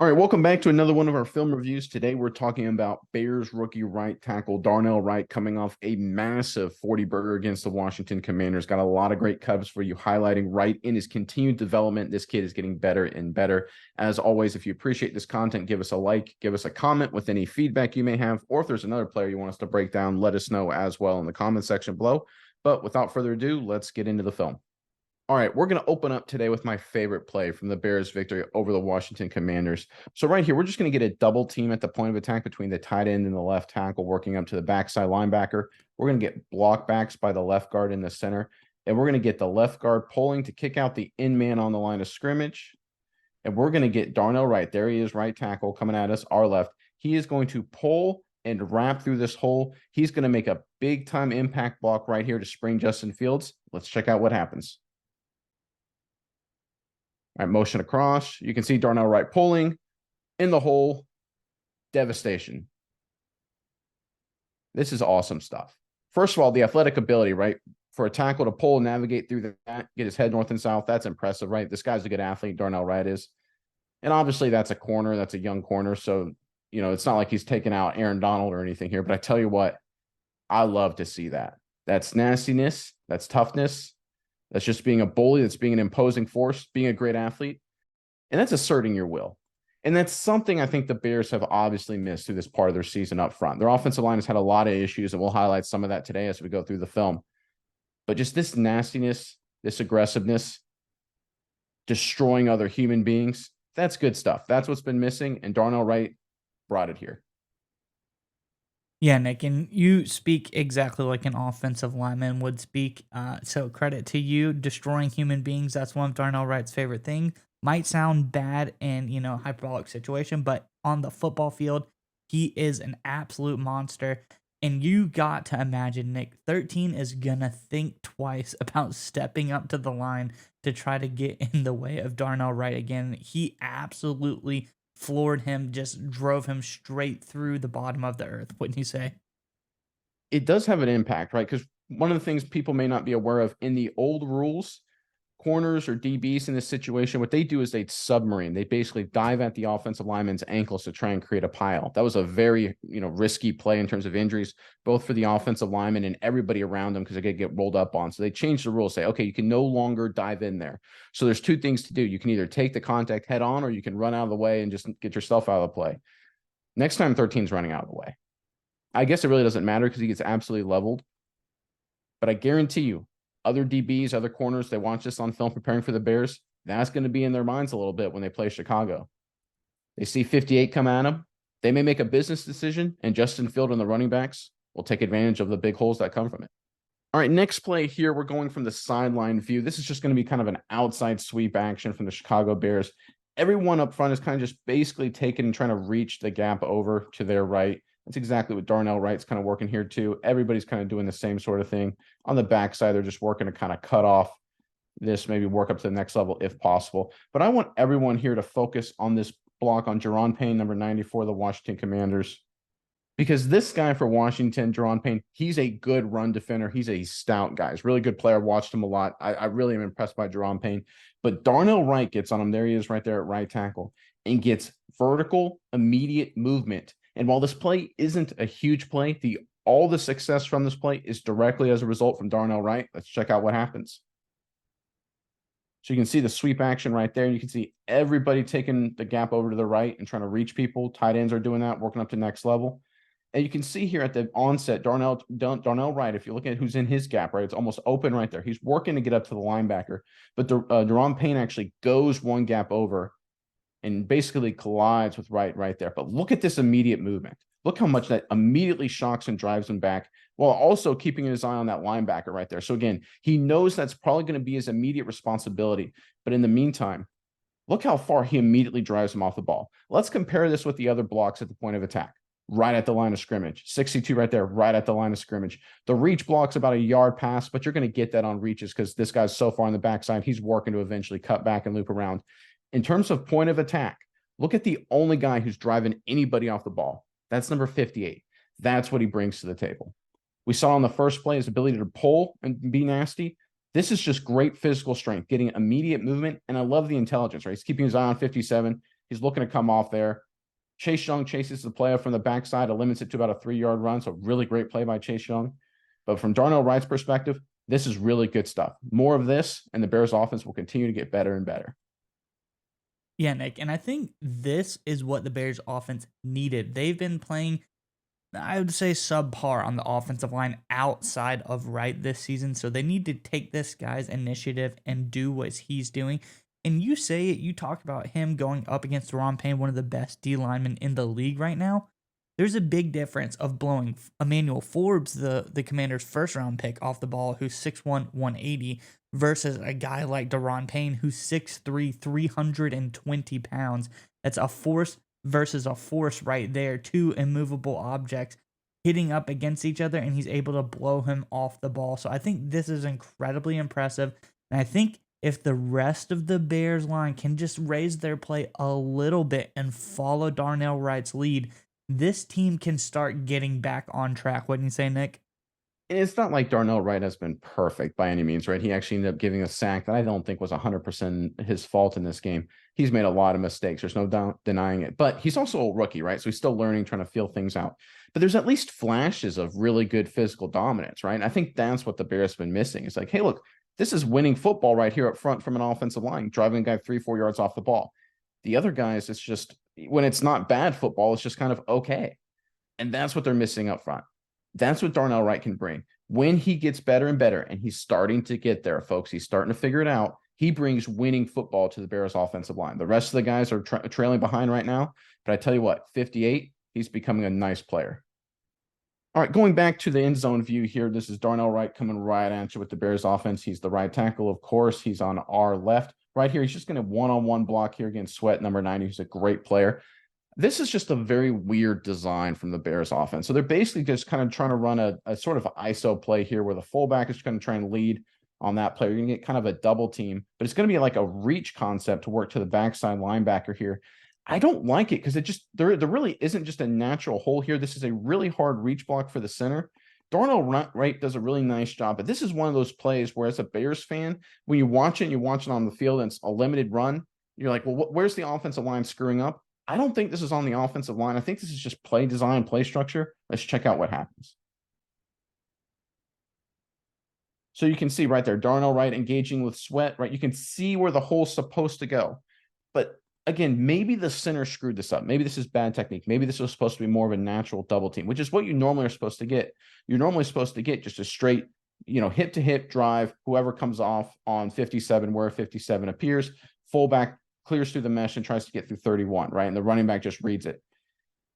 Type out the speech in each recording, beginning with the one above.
All right, welcome back to another one of our film reviews. Today we're talking about Bears rookie right tackle Darnell Wright coming off a massive 40-burger against the Washington Commanders. Got a lot of great cubs for you, highlighting Wright in his continued development. This kid is getting better and better. As always, if you appreciate this content, give us a like, give us a comment with any feedback you may have, or if there's another player you want us to break down, let us know as well in the comment section below. But without further ado, let's get into the film. All right, we're going to open up today with my favorite play from the Bears' victory over the Washington Commanders. So right here, we're just going to get a double team at the point of attack between the tight end and the left tackle, working up to the backside linebacker. We're going to get block backs by the left guard in the center, and we're going to get the left guard pulling to kick out the in man on the line of scrimmage. And we're going to get Darnell Wright. There he is, right tackle coming at us, our left. He is going to pull and wrap through this hole. He's going to make a big time impact block right here to spring Justin Fields. Let's check out what happens. All right, motion across. You can see Darnell Wright pulling in the hole. Devastation. This is awesome stuff. First of all, the athletic ability, right? For a tackle to pull, navigate through that, get his head north and south, that's impressive, right? This guy's a good athlete, Darnell Wright is. And obviously that's a corner, that's a young corner. So, you know, it's not like he's taking out Aaron Donald or anything here, but I tell you what, I love to see that. That's nastiness, that's toughness. That's just being a bully. That's being an imposing force, being a great athlete. And that's asserting your will. And that's something I think the Bears have obviously missed through this part of their season up front. Their offensive line has had a lot of issues, and we'll highlight some of that today as we go through the film. But just this nastiness, this aggressiveness, destroying other human beings, that's good stuff. That's what's been missing, and Darnell Wright brought it here. Yeah, Nick, and you speak exactly like an offensive lineman would speak. So credit to you, destroying human beings. That's one of Darnell Wright's favorite thing. Might sound bad in hyperbolic situation, but on the football field, he is an absolute monster. And you got to imagine, Nick, 13 is gonna think twice about stepping up to the line to try to get in the way of Darnell Wright again. He absolutely floored him, just drove him straight through the bottom of the earth, wouldn't you say? It does have an impact, right? Because one of the things people may not be aware of in the old rules, corners or DBs in this situation, what they do is they submarine. They basically dive at the offensive lineman's ankles to try and create a pile. That was a very, risky play in terms of injuries, both for the offensive lineman and everybody around them because they could get rolled up on. So they changed the rules, say, okay, you can no longer dive in there. So there's two things to do. You can either take the contact head on or you can run out of the way and just get yourself out of the play. Next time 13's running out of the way. I guess it really doesn't matter because he gets absolutely leveled. But I guarantee you, other DBs, other corners, they watch this on film preparing for the Bears. That's going to be in their minds a little bit when they play Chicago. They see 58 come at them. They may make a business decision, and Justin Field and the running backs will take advantage of the big holes that come from it. All right, next play here, we're going from the sideline view. This is just going to be kind of an outside sweep action from the Chicago Bears. Everyone up front is kind of just basically taking and trying to reach the gap over to their right. That's exactly what Darnell Wright's kind of working here too. Everybody's kind of doing the same sort of thing. On the backside, they're just working to kind of cut off this, maybe work up to the next level if possible. But I want everyone here to focus on this block on Jerron Payne, number 94, the Washington Commanders. Because this guy for Washington, Jerron Payne, he's a good run defender. He's a stout guy. He's a really good player. Watched him a lot. I really am impressed by Jerron Payne. But Darnell Wright gets on him. There he is right there at right tackle and gets vertical, immediate movement. And while this play isn't a huge play, all the success from this play is directly as a result from Darnell Wright. Let's check out what happens. So you can see the sweep action right there. You can see everybody taking the gap over to the right and trying to reach people. Tight ends are doing that, working up to next level. And you can see here at the onset, Darnell Wright, if you look at who's in his gap, right, it's almost open right there. He's working to get up to the linebacker. But Jerron Payne actually goes one gap over and basically collides with Wright right there. But look at this immediate movement. Look how much that immediately shocks and drives him back while also keeping his eye on that linebacker right there. So again, he knows that's probably going to be his immediate responsibility. But in the meantime, look how far he immediately drives him off the ball. Let's compare this with the other blocks at the point of attack. Right at the line of scrimmage. 62 right there, right at the line of scrimmage. The reach block's about a yard past, but you're going to get that on reaches because this guy's so far on the backside, he's working to eventually cut back and loop around. In terms of point of attack, look at the only guy who's driving anybody off the ball. That's number 58. That's what he brings to the table. We saw on the first play his ability to pull and be nasty. This is just great physical strength, getting immediate movement, and I love the intelligence, right? He's keeping his eye on 57. He's looking to come off there. Chase Young chases the play from the backside, limits it to about a 3-yard run. So really great play by Chase Young. But from Darnell Wright's perspective, this is really good stuff. More of this, and the Bears offense will continue to get better and better. Yeah, Nick, and I think this is what the Bears offense needed. They've been playing, I would say, subpar on the offensive line outside of Wright this season. So they need to take this guy's initiative and do what he's doing. And you say it, you talked about him going up against Ron Payne, one of the best D linemen in the league right now. There's a big difference of blowing Emmanuel Forbes, the Commanders' first round pick, off the ball, who's 6'1", 180, versus a guy like Daron Payne, who's 6'3", 320 pounds. That's a force versus a force right there. Two immovable objects hitting up against each other, and he's able to blow him off the ball. So I think this is incredibly impressive. And I think if the rest of the Bears line can just raise their play a little bit and follow Darnell Wright's lead, this team can start getting back on track. Wouldn't you say, Nick? And it's not like Darnell Wright has been perfect by any means, right? He actually ended up giving a sack that I don't think was 100% his fault in this game. He's made a lot of mistakes. There's no denying it. But he's also a rookie, right? So he's still learning, trying to feel things out. But there's at least flashes of really good physical dominance, right? And I think that's what the Bears have been missing. It's like, hey, look, this is winning football right here up front from an offensive line, driving a guy 3-4 yards off the ball. The other guys, it's just, when it's not bad football, it's just kind of okay. And that's what they're missing up front. That's what Darnell Wright can bring. When he gets better and better, and he's starting to get there, folks, he's starting to figure it out. He brings winning football to the Bears offensive line. The rest of the guys are trailing behind right now. But I tell you what, 58, he's becoming a nice player. All right, going back to the end zone view here, this is Darnell Wright coming right at you with the Bears offense. He's the right tackle, of course. He's on our left. Right here, he's just going to one-on-one block here against Sweat, number 90, who's a great player. This is just a very weird design from the Bears offense. So they're basically just kind of trying to run a sort of ISO play here where the fullback is going to try and lead on that player. You're going to get kind of a double team, but it's going to be like a reach concept to work to the backside linebacker here. I don't like it because it just, there really isn't just a natural hole here. This is a really hard reach block for the center. Darnell Wright does a really nice job, but this is one of those plays where, as a Bears fan, when you watch it on the field and it's a limited run, you're like, well, where's the offensive line screwing up? I don't think this is on the offensive line. I think this is just play design, play structure. Let's check out what happens. So you can see right there, Darnell Wright engaging with Sweat, right? You can see where the hole's supposed to go. But again, maybe the center screwed this up. Maybe this is bad technique. Maybe this was supposed to be more of a natural double team, which is what you normally are supposed to get. You're normally supposed to get just a straight, hip to hip drive. Whoever comes off on 57, where 57 appears, fullback clears through the mesh and tries to get through 31, right? And the running back just reads it.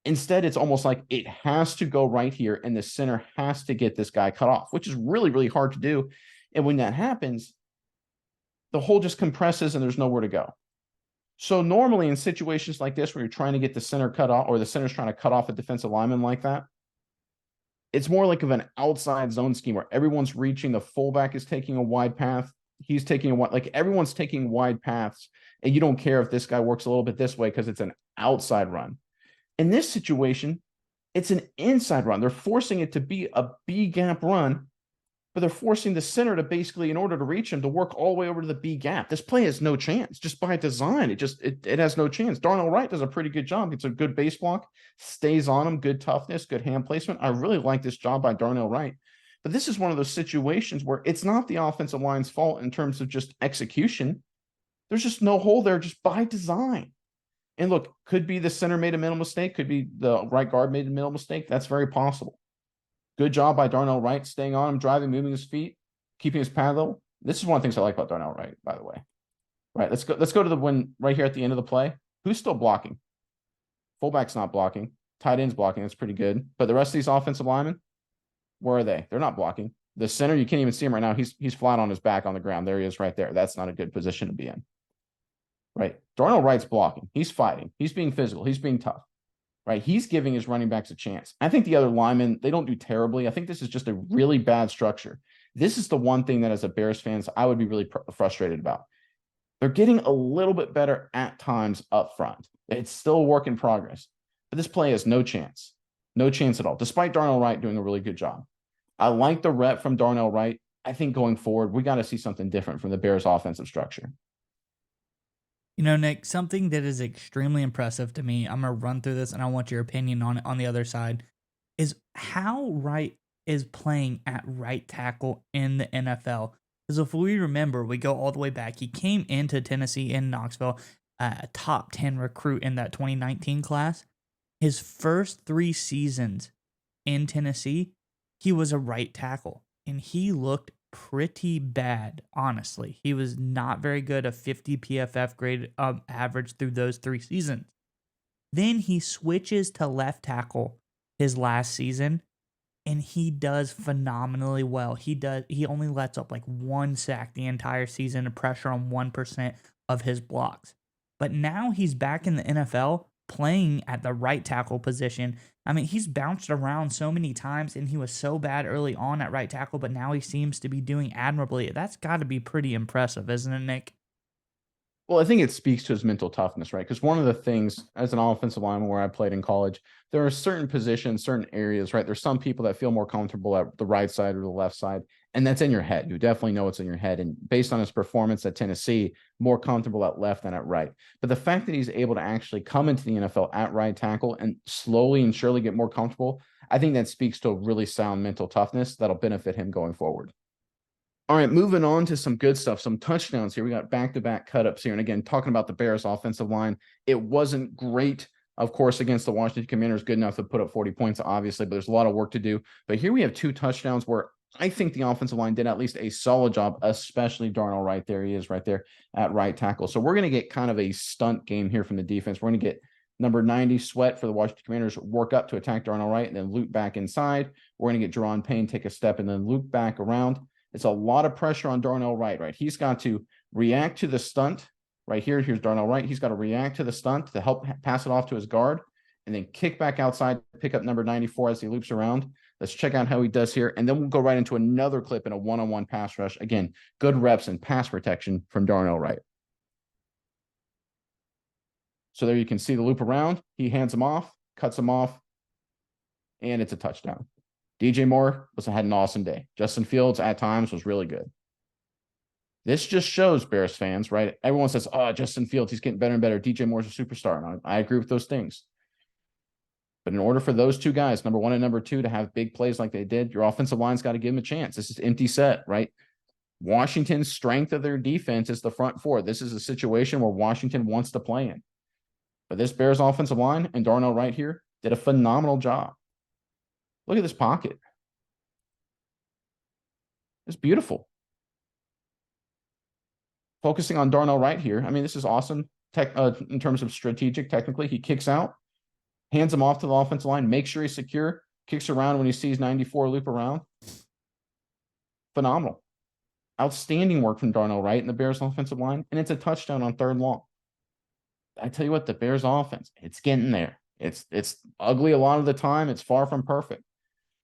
Instead, it's almost like it has to go right here, and the center has to get this guy cut off, which is really, really hard to do. And when that happens, the hole just compresses and there's nowhere to go. So normally in situations like this, where you're trying to get the center cut off, or the center's trying to cut off a defensive lineman like that, it's more like of an outside zone scheme where everyone's reaching, the fullback is taking a wide path, he's taking a wide, like everyone's taking wide paths, and you don't care if this guy works a little bit this way because it's an outside run. In this situation, it's an inside run. They're forcing it to be a B gap run, but they're forcing the center to basically, in order to reach him, to work all the way over to the B gap. This play has no chance. Just by design, it has no chance. Darnell Wright does a pretty good job. It's a good base block, stays on him, good toughness, good hand placement. I really like this job by Darnell Wright. But this is one of those situations where it's not the offensive line's fault in terms of just execution. There's just no hole there just by design. And look, could be the center made a mental mistake. Could be the right guard made a mental mistake. That's very possible. Good job by Darnell Wright, staying on him, driving, moving his feet, keeping his pad level. This is one of the things I like about Darnell Wright, by the way. Right, let's go to the one right here at the end of the play. Who's still blocking? Fullback's not blocking. Tight end's blocking. That's pretty good. But the rest of these offensive linemen, where are they? They're not blocking. The center, you can't even see him right now. He's flat on his back on the ground. There he is right there. That's not a good position to be in. Right? Darnell Wright's blocking. He's fighting. He's being physical. He's being tough. Right? He's giving his running backs a chance. I think the other linemen, they don't do terribly. I think this is just a really bad structure. This is the one thing that, as a Bears fans, I would be really frustrated about. They're getting a little bit better at times up front. It's still a work in progress. But this play has no chance. No chance at all, despite Darnell Wright doing a really good job. I like the rep from Darnell Wright. I think going forward, we got to see something different from the Bears offensive structure. You know, Nick, something that is extremely impressive to me, I'm going to run through this and I want your opinion on it on the other side, is how Wright is playing at right tackle in the NFL. Because if we remember, we go all the way back. He came into Tennessee in Knoxville, a top 10 recruit in that 2019 class. His first 3 seasons in Tennessee, he was a right tackle and he looked pretty bad, honestly. He was not very good, a 50 PFF grade average through those 3 seasons. Then he switches to left tackle his last season and he does phenomenally well. He only lets up like 1 sack the entire season and pressure on 1% of his blocks. But now he's back in the NFL playing at the right tackle position. I mean, he's bounced around so many times and he was so bad early on at right tackle, but now he seems to be doing admirably. That's got to be pretty impressive, isn't it, Nick? Well, I think it speaks to his mental toughness, right? Because one of the things as an offensive lineman where I played in college, there are certain positions, certain areas, right? There's some people that feel more comfortable at the right side or the left side, and that's in your head. You definitely know it's in your head. And based on his performance at Tennessee, more comfortable at left than at right. But the fact that he's able to actually come into the NFL at right tackle and slowly and surely get more comfortable, I think that speaks to a really sound mental toughness that'll benefit him going forward. All right, moving on to some good stuff, some touchdowns here. We got back-to-back cut-ups here. And again, talking about the Bears offensive line, it wasn't great, of course, against the Washington Commanders. Good enough to put up 40 points, obviously, but there's a lot of work to do. But here we have 2 touchdowns where I think the offensive line did at least a solid job, especially Darnell Wright. There he is right there at right tackle. So we're going to get kind of a stunt game here from the defense. We're going to get number 90 Sweat for the Washington Commanders work up to attack Darnell Wright and then loop back inside. We're going to get Jerron Payne take a step and then loop back around. It's a lot of pressure on Darnell Wright, right? He's got to react to the stunt right here. Here's Darnell Wright. He's got to react to the stunt to help pass it off to his guard and then kick back outside, pick up number 94 as he loops around. Let's check out how he does here. And then we'll go right into another clip in a one-on-one pass rush. Again, good reps and pass protection from Darnell Wright. So there you can see the loop around. He hands him off, cuts him off, and it's a touchdown. DJ Moore had an awesome day. Justin Fields at times was really good. This just shows Bears fans, right? Everyone says, oh, Justin Fields, he's getting better and better. DJ Moore's a superstar. And I agree with those things. But in order for those 2 guys, number 1 and number 2, to have big plays like they did, your offensive line's got to give them a chance. This is empty set, right? Washington's strength of their defense is the front 4. This is a situation where Washington wants to play in. But this Bears offensive line and Darnell Wright here did a phenomenal job. Look at this pocket. It's beautiful. Focusing on Darnell Wright here. I mean, this is awesome in terms of strategic. Technically, he kicks out, hands him off to the offensive line, makes sure he's secure, kicks around when he sees 94 loop around. Phenomenal. Outstanding work from Darnell Wright and the Bears offensive line, and it's a touchdown on 3rd long. I tell you what, the Bears offense, it's getting there. It's ugly a lot of the time. It's far from perfect,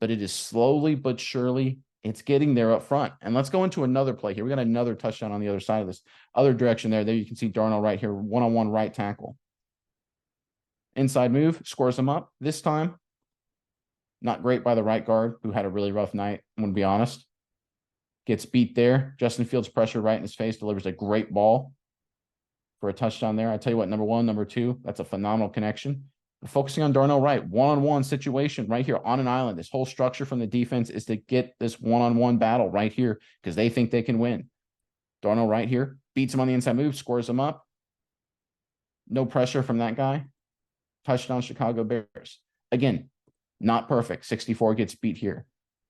but it is slowly but surely it's getting there up front. And let's go into another play here. We got another touchdown on the other side of this other direction there. There you can see Darnell Wright here, one-on-one right tackle. Inside move, scores him up. This time, not great by the right guard, who had a really rough night, I'm going to be honest. Gets beat there. Justin Fields pressure right in his face, delivers a great ball for a touchdown there. I tell you what, number 1, number 2, that's a phenomenal connection. Focusing on Darnell Wright, one-on-one situation right here on an island. This whole structure from the defense is to get this one-on-one battle right here because they think they can win. Darnell Wright here beats him on the inside move, scores him up. No pressure from that guy. Touchdown, Chicago Bears. Again, not perfect. 64 gets beat here.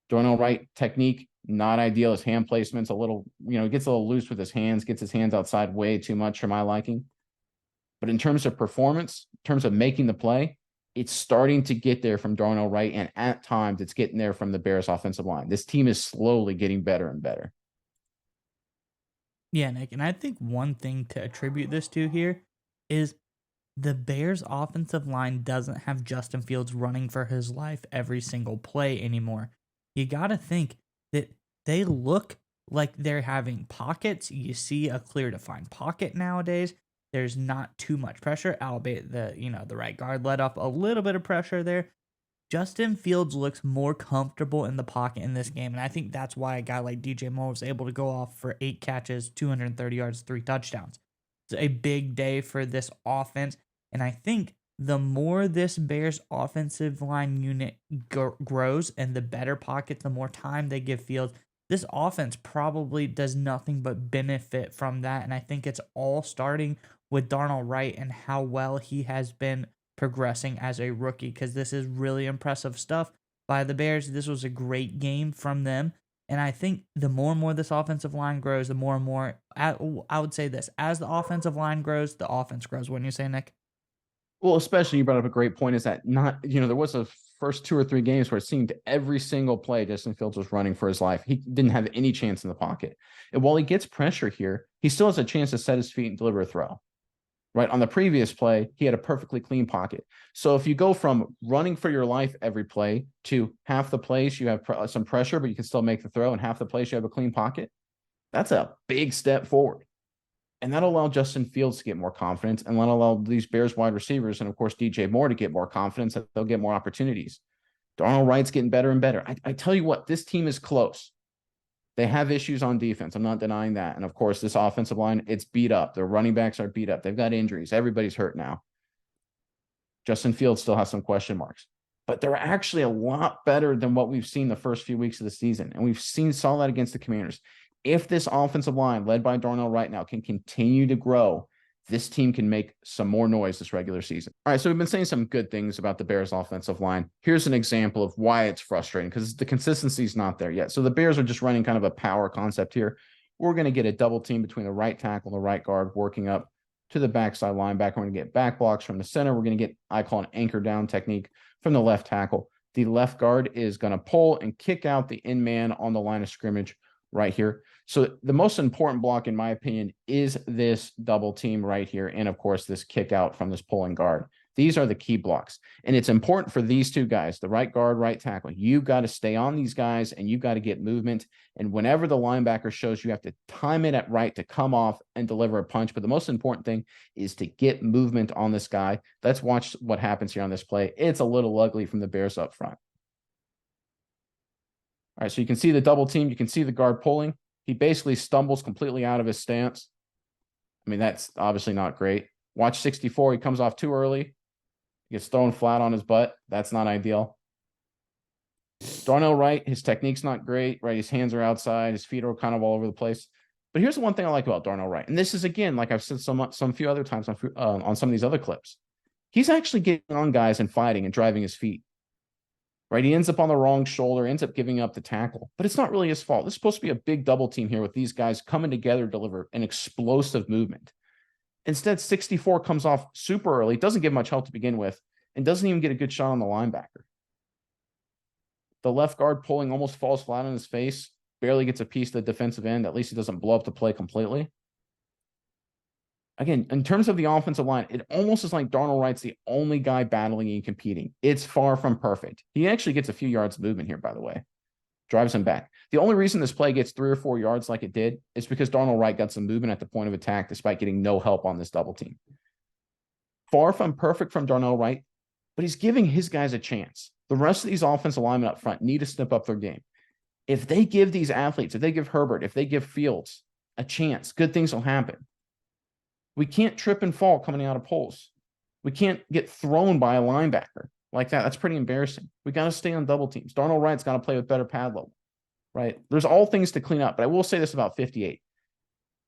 Darnell Wright technique, not ideal. His hand placement's a little, he gets a little loose with his hands, gets his hands outside way too much for my liking. But in terms of performance, in terms of making the play, it's starting to get there from Darnell Wright, and at times it's getting there from the Bears offensive line. This team is slowly getting better and better. Yeah, Nick, and I think one thing to attribute this to here is the Bears offensive line doesn't have Justin Fields running for his life every single play anymore. You got to think that they look like they're having pockets. You see a clear defined pocket nowadays. There's not too much pressure, albeit the right guard let off a little bit of pressure there. Justin Fields looks more comfortable in the pocket in this game, and I think that's why a guy like DJ Moore was able to go off for 8 catches, 230 yards, 3 touchdowns. a big day for this offense. And I think the more this Bears offensive line unit grows and the better pockets, the more time they give Fields, this offense probably does nothing but benefit from that. And I think it's all starting with Darnell Wright and how well he has been progressing as a rookie, because this is really impressive stuff by the Bears. This was a great game from them. And I think the more and more this offensive line grows, the more and more, I would say this, as the offensive line grows, the offense grows. Wouldn't you say, Nick? Well, especially you brought up a great point is that not, there was a first 2 or 3 games where it seemed every single play Justin Fields was running for his life. He didn't have any chance in the pocket. And while he gets pressure here, he still has a chance to set his feet and deliver a throw. Right. On the previous play, he had a perfectly clean pocket. So if you go from running for your life every play to half the plays, you have some pressure, but you can still make the throw, and half the plays, you have a clean pocket. That's a big step forward. And that'll allow Justin Fields to get more confidence, and that'll allow these Bears wide receivers and, of course, DJ Moore to get more confidence that they'll get more opportunities. Darnell Wright's getting better and better. I tell you what, this team is close. They have issues on defense. I'm not denying that. And, of course, this offensive line, it's beat up. Their running backs are beat up. They've got injuries. Everybody's hurt now. Justin Fields still has some question marks. But they're actually a lot better than what we've seen the first few weeks of the season. And we've saw that against the Commanders. If this offensive line, led by Darnell Wright now, can continue to grow, this team can make some more noise this regular season. All right, so we've been saying some good things about the Bears offensive line. Here's an example of why it's frustrating, because the consistency is not there yet. So the Bears are just running kind of a power concept here. We're going to get a double team between the right tackle and the right guard, working up to the backside linebacker. We're going to get back blocks from the center. We're going to get, I call an anchor down technique from the left tackle. The left guard is going to pull and kick out the in man on the line of scrimmage right here. So the most important block, in my opinion, is this double team right here. And of course, this kick out from this pulling guard. These are the key blocks. And it's important for these two guys, the right guard, right tackle. You've got to stay on these guys, and you've got to get movement. And whenever the linebacker shows, you have to time it at right to come off and deliver a punch. But the most important thing is to get movement on this guy. Let's watch what happens here on this play. It's a little ugly from the Bears up front. All right, so you can see the double team. You can see the guard pulling. He basically stumbles completely out of his stance. I mean, that's obviously not great. Watch 64. He comes off too early. He gets thrown flat on his butt. That's not ideal. Darnell Wright, his technique's not great, right? His hands are outside. His feet are kind of all over the place. But here's the one thing I like about Darnell Wright. And this is, again, like I've said some few other times on some of these other clips. He's actually getting on guys and fighting and driving his feet. Right, he ends up on the wrong shoulder, ends up giving up the tackle, but it's not really his fault. This is supposed to be a big double team here with these guys coming together to deliver an explosive movement. Instead, 64 comes off super early, doesn't give much help to begin with, and doesn't even get a good shot on the linebacker. The left guard pulling almost falls flat on his face, barely gets a piece of the defensive end. At least he doesn't blow up the play completely. Again, in terms of the offensive line, it almost is like Darnell Wright's the only guy battling and competing. It's far from perfect. He actually gets a few yards of movement here, by the way. Drives him back. The only reason this play gets 3 or 4 yards like it did is because Darnell Wright got some movement at the point of attack despite getting no help on this double team. Far from perfect from Darnell Wright, but he's giving his guys a chance. The rest of these offensive linemen up front need to step up their game. If they give these athletes, if they give Herbert, if they give Fields a chance, good things will happen. We can't trip and fall coming out of pulls. We can't get thrown by a linebacker like that. That's pretty embarrassing. We got to stay on double teams. Darnell Wright's got to play with better pad level, right? There's all things to clean up, but I will say this about 58.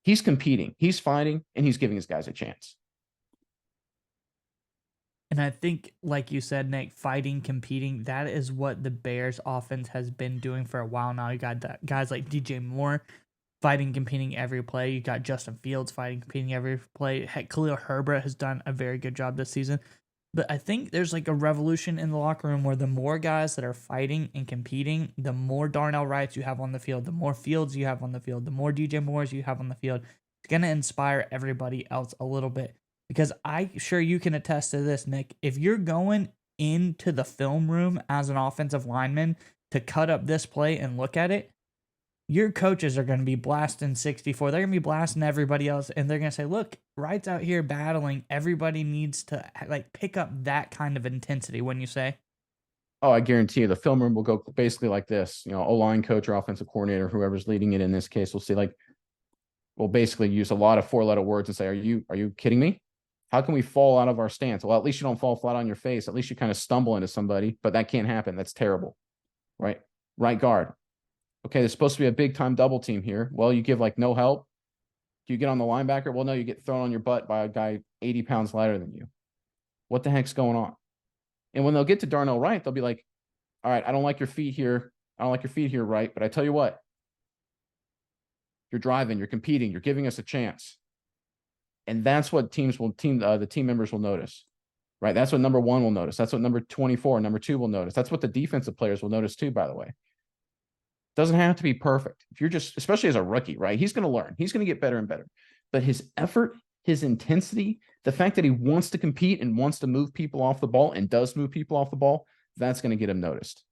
He's competing, he's fighting, and he's giving his guys a chance. And I think, like you said, Nick, fighting, competing, that is what the Bears offense has been doing for a while now. You got guys like DJ Moore fighting, competing every play. You got Justin Fields fighting, competing every play. Heck, Khalil Herbert has done a very good job this season. But I think there's like a revolution in the locker room where the more guys that are fighting and competing, the more Darnell Wrights you have on the field, the more Fields you have on the field, the more DJ Moores you have on the field. It's going to inspire everybody else a little bit. Because I'm sure you can attest to this, Nick. If you're going into the film room as an offensive lineman to cut up this play and look at it, your coaches are going to be blasting 64. They're going to be blasting everybody else, and they're going to say, look, Wright's out here battling. Everybody needs to like pick up that kind of intensity, wouldn't you say? Oh, I guarantee you the film room will go basically like this. O-line coach or offensive coordinator, whoever's leading it in this case, will say, like, will basically use a lot of four-letter words and say, are you kidding me? How can we fall out of our stance? Well, at least you don't fall flat on your face. At least you kind of stumble into somebody, but that can't happen. That's terrible, right? Right guard. Okay, there's supposed to be a big time double team here. Well, you give like no help. Do you get on the linebacker? Well, no, you get thrown on your butt by a guy 80 pounds lighter than you. What the heck's going on? And when they'll get to Darnell Wright, they'll be like, all right, I don't like your feet here. I don't like your feet here, Wright. But I tell you what, you're driving, you're competing, you're giving us a chance. And that's what the team members will notice, right? That's what number 1 will notice. That's what number 24, number 2 will notice. That's what the defensive players will notice too, by the way. Doesn't have to be perfect. If you're just, especially as a rookie, right? He's going to learn. He's going to get better and better. But his effort, his intensity, the fact that he wants to compete and wants to move people off the ball and does move people off the ball, that's going to get him noticed.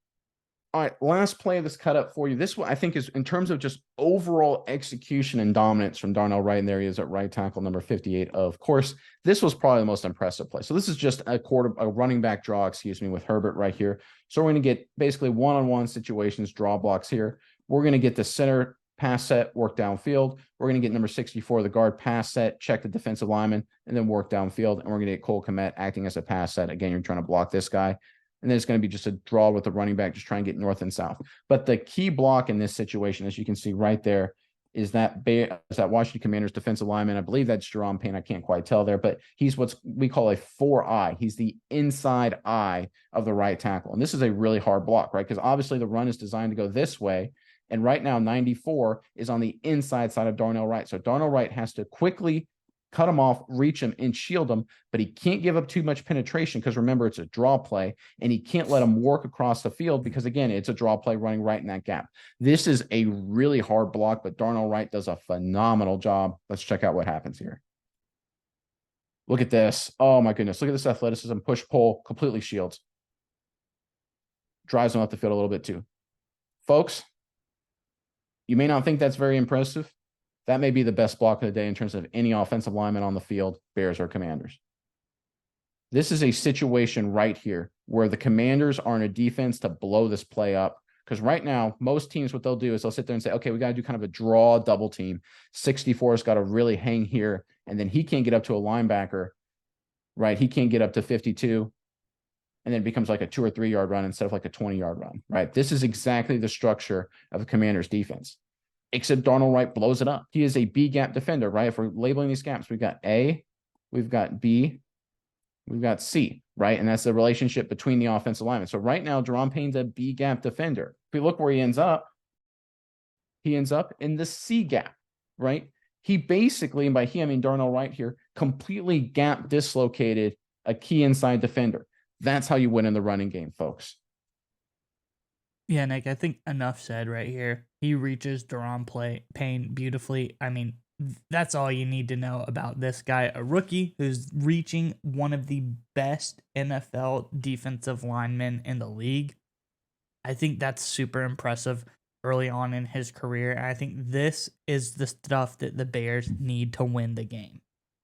All right, last play of this cut up for you. This one I think is in terms of just overall execution and dominance from Darnell Wright, and there he is at right tackle number 58. Of course, this was probably the most impressive play. So this is just a running back draw, excuse me, with Herbert right here. So we're going to get basically one-on-one situations, draw blocks here. We're going to get the center pass set, work downfield. We're going to get number 64, the guard pass set, check the defensive lineman, and then work downfield. And we're going to get Cole Kmet acting as a pass set. Again, you're trying to block this guy. And then it's going to be just a draw with the running back, just try and get north and south. But the key block in this situation, as you can see right there, is that Washington Commanders defensive lineman. I believe that's Jerome Payne. I can't quite tell there, but he's what we call a 4-eye. He's the inside eye of the right tackle. And this is a really hard block, right? Because obviously the run is designed to go this way. And right now, 94 is on the inside side of Darnell Wright. So Darnell Wright has to quickly cut him off, reach him, and shield him, but he can't give up too much penetration because remember, it's a draw play, and he can't let him work across the field because, again, it's a draw play running right in that gap. This is a really hard block, but Darnell Wright does a phenomenal job. Let's check out what happens here. Look at this. Oh, my goodness. Look at this athleticism. Push, pull, completely shields. Drives him up the field a little bit too. Folks, you may not think that's very impressive. That may be the best block of the day in terms of any offensive lineman on the field, Bears or Commanders. This is a situation right here where the Commanders are in a defense to blow this play up. Because right now, most teams, what they'll do is they'll sit there and say, okay, we got to do kind of a draw double team. 64's got to really hang here. And then he can't get up to a linebacker, right? He can't get up to 52. And then it becomes like a 2 or 3 yard run instead of like a 20-yard run, right? This is exactly the structure of the Commanders defense. Except Darnell Wright blows it up. He is a B gap defender, right? If we're labeling these gaps, we've got A, we've got B, we've got C, right? And that's the relationship between the offensive linemen. So right now, Jerome Payne's a B gap defender. If we look where he ends up in the C gap, right? He basically, and by he, I mean Darnell Wright here, completely gap dislocated a key inside defender. That's how you win in the running game, folks. Yeah, Nick, I think enough said right here. He reaches Daron Payne beautifully. I mean, that's all you need to know about this guy. A rookie who's reaching one of the best NFL defensive linemen in the league. I think that's super impressive early on in his career. And I think this is the stuff that the Bears need to win the game.